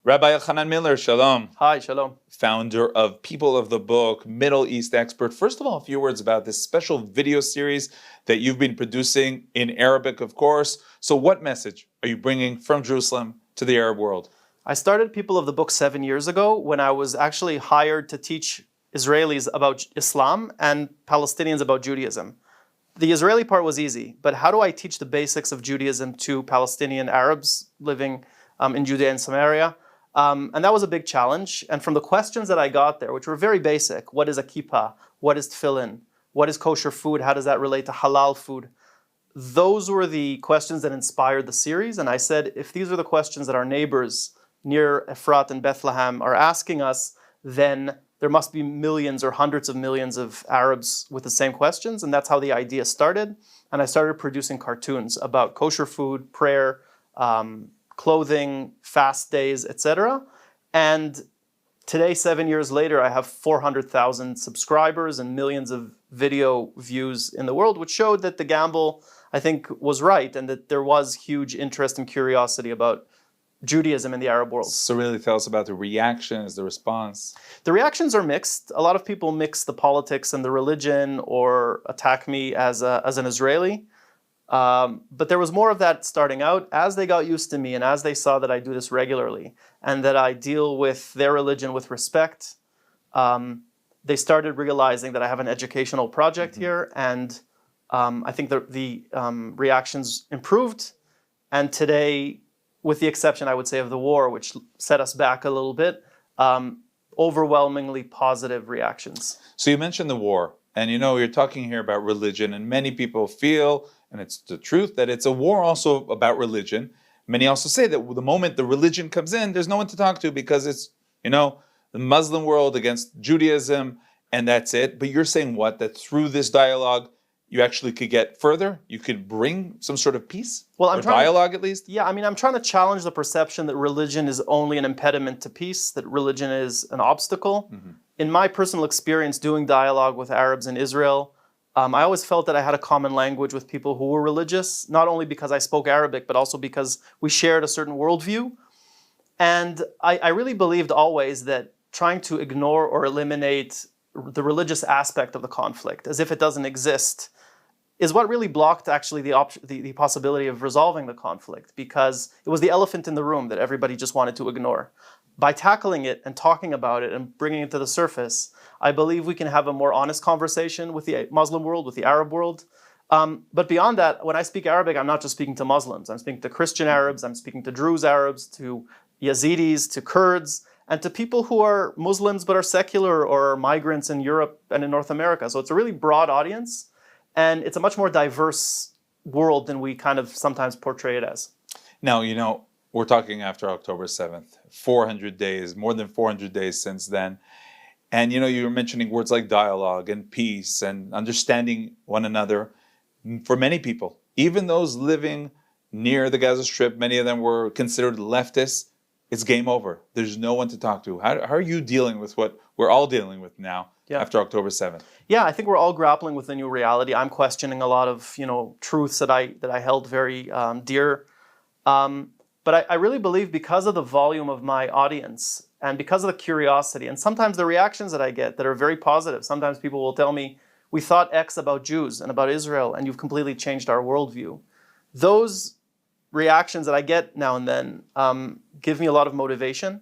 Rabbi Elhanan Miller, shalom. Hi, shalom. Founder of People of the Book, Middle East expert. First of all, a few words about this special video series that you've been producing in Arabic, of course. So what message are you bringing from Jerusalem to the Arab world? I started People of the Book 7 years ago when I was actually hired to teach Israelis about Islam and Palestinians about Judaism. The Israeli part was easy, but how do I teach the basics of Judaism to Palestinian Arabs living in Judea and Samaria? And that was a big challenge. And from the questions that I got there, which were very basic, what is a kippah? What is tefillin? What is kosher food? How does that relate to halal food? Those were the questions that inspired the series. And I said, if these are the questions that our neighbors near Efrat and Bethlehem are asking us, then there must be millions or hundreds of millions of Arabs with the same questions. And that's how the idea started. And I started producing cartoons about kosher food, prayer, clothing, fast days, etc. And today, 7 years later, I have 400,000 subscribers and millions of video views in the world, which showed that the gamble, I think, was right and that there was huge interest and curiosity about Judaism in the Arab world. So really tell us about the reactions, the response. The reactions are mixed. A lot of people mix the politics and the religion or attack me as an Israeli. But there was more of that starting out. As they got used to me and as they saw that I do this regularly and that I deal with their religion with respect, they started realizing that I have an educational project here. And I think the reactions improved. And today, with the exception, I would say, of the war, which set us back a little bit, overwhelmingly positive reactions. So you mentioned the war, and you're talking here about religion, and many people feel, and it's the truth, that it's a war also about religion. Many also say that the moment the religion comes in, there's no one to talk to because it's, the Muslim world against Judaism, and that's it. But you're saying what? That through this dialogue, you actually could get further? You could bring some sort of peace? Well, or dialogue at least? Yeah, I'm trying to challenge the perception that religion is only an impediment to peace, that religion is an obstacle. Mm-hmm. In my personal experience doing dialogue with Arabs in Israel, I always felt that I had a common language with people who were religious, not only because I spoke Arabic, but also because we shared a certain worldview. And I really believed always that trying to ignore or eliminate the religious aspect of the conflict, as if it doesn't exist, is what really blocked actually the possibility of resolving the conflict, because it was the elephant in the room that everybody just wanted to ignore. By tackling it and talking about it and bringing it to the surface, I believe we can have a more honest conversation with the Muslim world, with the Arab world. But beyond that, when I speak Arabic, I'm not just speaking to Muslims. I'm speaking to Christian Arabs, I'm speaking to Druze Arabs, to Yazidis, to Kurds, and to people who are Muslims but are secular or are migrants in Europe and in North America. So it's a really broad audience. And it's a much more diverse world than we kind of sometimes portray it as. Now, we're talking after October 7th, 400 days, more than 400 days since then. And, you were mentioning words like dialogue and peace and understanding one another. For many people, even those living near the Gaza Strip, many of them were considered leftists. It's game over. There's no one to talk to. How are you dealing with what we're all dealing with now after October 7th? Yeah, I think we're all grappling with the new reality. I'm questioning a lot of, truths that I held very dear. But I really believe because of the volume of my audience and because of the curiosity and sometimes the reactions that I get that are very positive. Sometimes people will tell me, we thought X about Jews and about Israel, and you've completely changed our worldview. Those reactions that I get now and then give me a lot of motivation.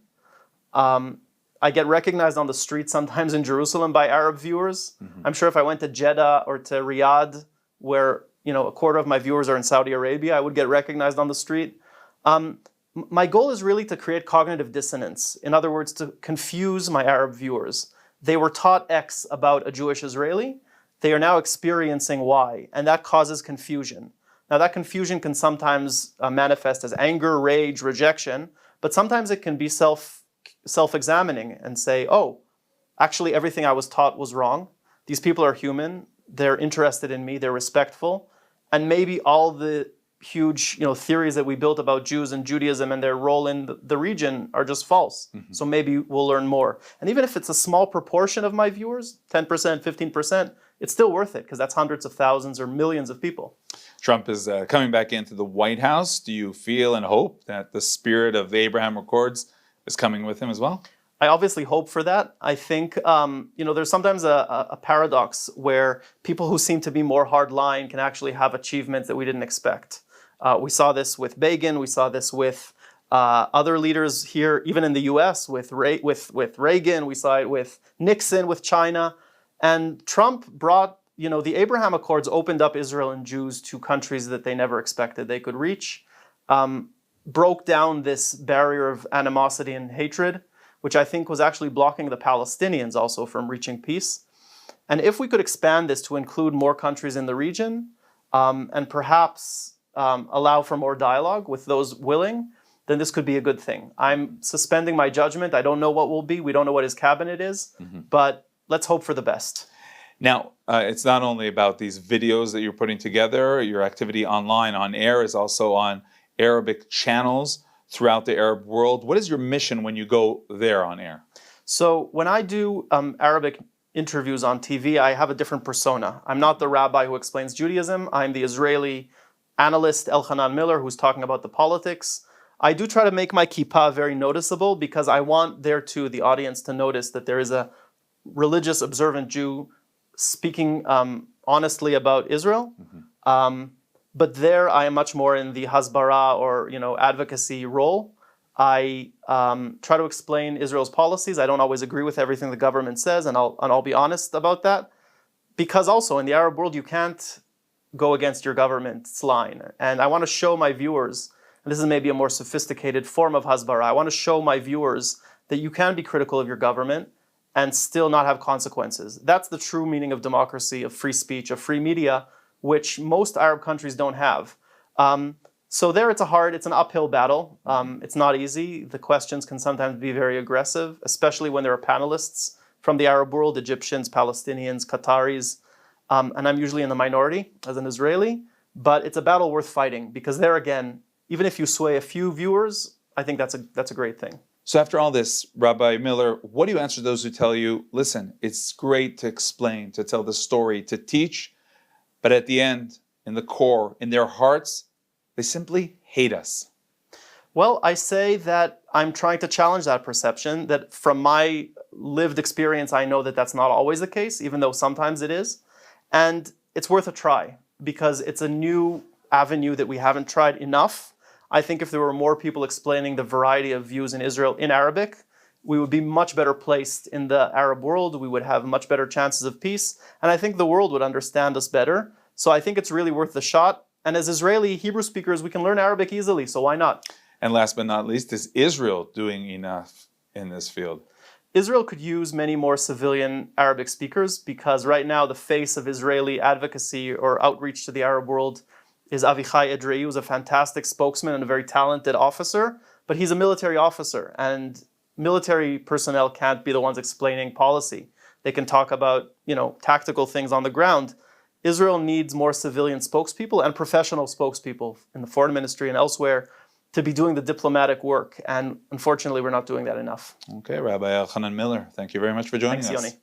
I get recognized on the street sometimes in Jerusalem by Arab viewers. Mm-hmm. I'm sure if I went to Jeddah or to Riyadh, where a quarter of my viewers are in Saudi Arabia, I would get recognized on the street. My goal is really to create cognitive dissonance. In other words, to confuse my Arab viewers. They were taught X about a Jewish Israeli. They are now experiencing Y, and that causes confusion. Now, that confusion can sometimes manifest as anger, rage, rejection, but sometimes it can be self-examining and say, oh, actually everything I was taught was wrong. These people are human. They're interested in me. They're respectful. And maybe all the huge theories that we built about Jews and Judaism and their role in the region are just false. Mm-hmm. So maybe we'll learn more. And even if it's a small proportion of my viewers, 10%, 15%, it's still worth it because that's hundreds of thousands or millions of people. Trump is coming back into the White House. Do you feel and hope that the spirit of the Abraham Accords is coming with him as well? I obviously hope for that. I think, there's sometimes a paradox where people who seem to be more hardline can actually have achievements that we didn't expect. We saw this with Begin. We saw this with other leaders here, even in the U.S., with Reagan. We saw it with Nixon, with China. And Trump brought, the Abraham Accords opened up Israel and Jews to countries that they never expected they could reach, broke down this barrier of animosity and hatred, which I think was actually blocking the Palestinians also from reaching peace. And if we could expand this to include more countries in the region, and perhaps allow for more dialogue with those willing, then this could be a good thing. I'm suspending my judgment. I don't know what will be. We don't know what his cabinet is, but let's hope for the best. Now, it's not only about these videos that you're putting together. Your activity online, on air, is also on Arabic channels throughout the Arab world. What is your mission when you go there on air? So when I do Arabic interviews on TV, I have a different persona. I'm not the rabbi who explains Judaism. I'm the Israeli analyst Elhanan Miller who's talking about the politics. I do try to make my kippah very noticeable because I want there too the audience to notice that there is a religious observant Jew speaking honestly about Israel. But there I am much more in the hasbara or advocacy role. I try to explain Israel's policies. I don't always agree with everything the government says, and I'll be honest about that. Because also in the Arab world you can't go against your government's line. And I want to show my viewers, and this is maybe a more sophisticated form of hasbara, I want to show my viewers that you can be critical of your government and still not have consequences. That's the true meaning of democracy, of free speech, of free media, which most Arab countries don't have. So there it's an uphill battle. It's not easy. The questions can sometimes be very aggressive, especially when there are panelists from the Arab world, Egyptians, Palestinians, Qataris, and I'm usually in the minority as an Israeli, but it's a battle worth fighting because there again, even if you sway a few viewers, I think that's a great thing. So after all this, Rabbi Miller, what do you answer those who tell you, listen, it's great to explain, to tell the story, to teach, but at the end, in the core, in their hearts, they simply hate us? Well, I say that I'm trying to challenge that perception, that from my lived experience, I know that that's not always the case, even though sometimes it is. And it's worth a try because it's a new avenue that we haven't tried enough. I think if there were more people explaining the variety of views in Israel in Arabic, we would be much better placed in the Arab world. We would have much better chances of peace. And I think the world would understand us better. So I think it's really worth the shot. And as Israeli Hebrew speakers, we can learn Arabic easily. So why not? And last but not least, is Israel doing enough in this field? Israel could use many more civilian Arabic speakers because right now the face of Israeli advocacy or outreach to the Arab world is Avichai Edrei, who's a fantastic spokesman and a very talented officer, but he's a military officer, and military personnel can't be the ones explaining policy. They can talk about, tactical things on the ground. Israel needs more civilian spokespeople and professional spokespeople in the foreign ministry and elsewhere to be doing the diplomatic work, and unfortunately we're not doing that enough. Okay, Rabbi Elhanan Miller, thank you very much for joining us. Thanks, Yoni.